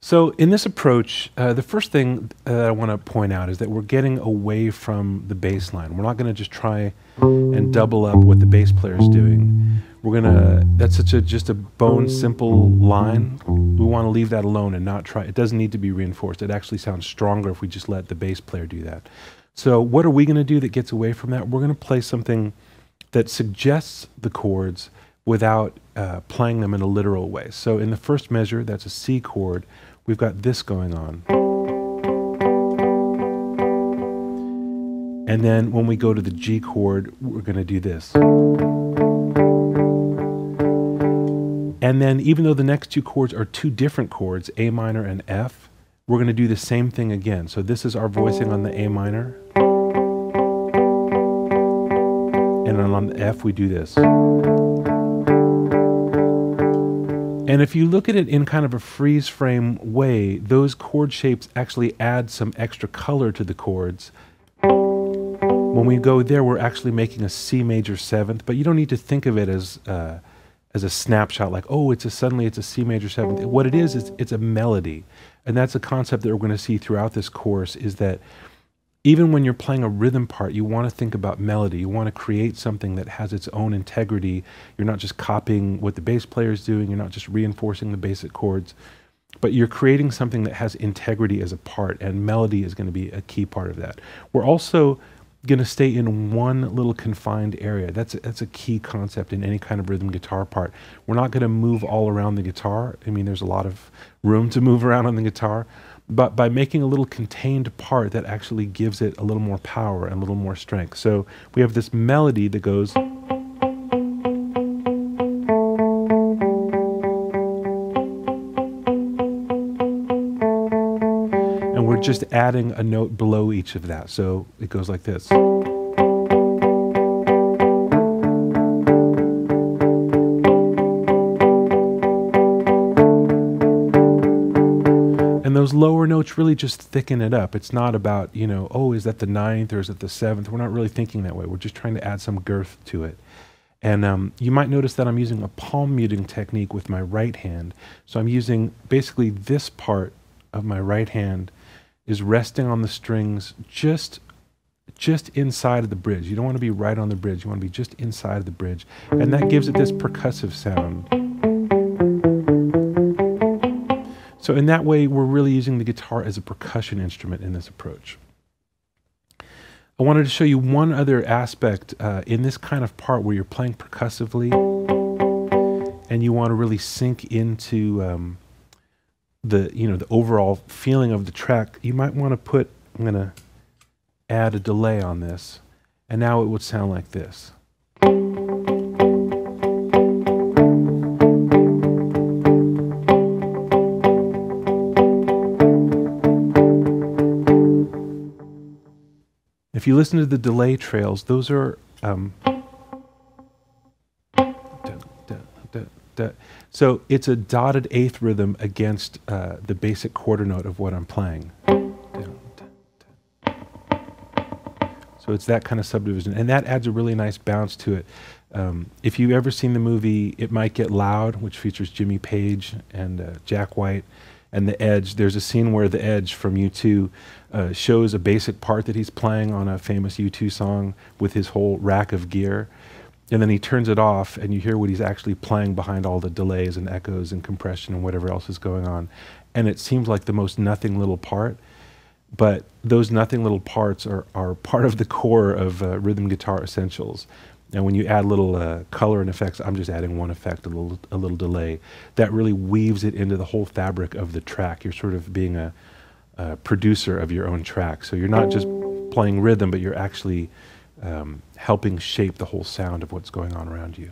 So in this approach, the first thing that I want to point out is that we're getting away from the bass line. We're not going to just try and double up what the bass player is doing. That's just a bone simple line. We want to leave that alone and not try. It doesn't need to be reinforced. It actually sounds stronger if we just let the bass player do that. So what are we going to do that gets away from that? We're going to play something that suggests the chords without playing them in a literal way. So in the first measure, that's a C chord. We've got this going on. And then when we go to the G chord, we're going to do this. And then even though the next two chords are two different chords, A minor and F, we're going to do the same thing again. So this is our voicing on the A minor. And then on the F, we do this. And if you look at it in kind of a freeze frame way, those chord shapes actually add some extra color to the chords. When we go there, we're actually making a C major seventh, but you don't need to think of it as a snapshot, like, oh, suddenly it's a C major seventh. What it is it's a melody. And that's a concept that we're going to see throughout this course, is that even when you're playing a rhythm part, you want to think about melody. You want to create something that has its own integrity. You're not just copying what the bass player is doing. You're not just reinforcing the basic chords, but you're creating something that has integrity as a part, and melody is going to be a key part of that. We're also going to stay in one little confined area. That's a key concept in any kind of rhythm guitar part. We're not going to move all around the guitar. I mean, there's a lot of room to move around on the guitar, but by making a little contained part, that actually gives it a little more power and a little more strength. So we have this melody that goes, and we're just adding a note below each of that. So it goes like this. Those lower notes really just thicken it up. It's not about, oh, is that the ninth or is it the seventh? We're not really thinking that way. We're just trying to add some girth to it. And you might notice that I'm using a palm muting technique with my right hand. So I'm using basically this part of my right hand is resting on the strings just inside of the bridge. You don't want to be right on the bridge. You want to be just inside of the bridge. And that gives it this percussive sound. So in that way, we're really using the guitar as a percussion instrument in this approach. I wanted to show you one other aspect in this kind of part where you're playing percussively and you want to really sink into the overall feeling of the track. You might want to I'm going to add a delay on this, and now it would sound like this. If you listen to the delay trails, those are so it's a dotted eighth rhythm against the basic quarter note of what I'm playing. So it's that kind of subdivision, and that adds a really nice bounce to it. If you've ever seen the movie It Might Get Loud, which features Jimmy Page and Jack White, and The Edge, there's a scene where The Edge from U2 shows a basic part that he's playing on a famous U2 song with his whole rack of gear. And then he turns it off, and you hear what he's actually playing behind all the delays and echoes and compression and whatever else is going on. And it seems like the most nothing little part, but those nothing little parts are part of the core of rhythm guitar essentials. And when you add little color and effects, I'm just adding one effect, a little delay, that really weaves it into the whole fabric of the track. You're sort of being a producer of your own track. So you're not just playing rhythm, but you're actually helping shape the whole sound of what's going on around you.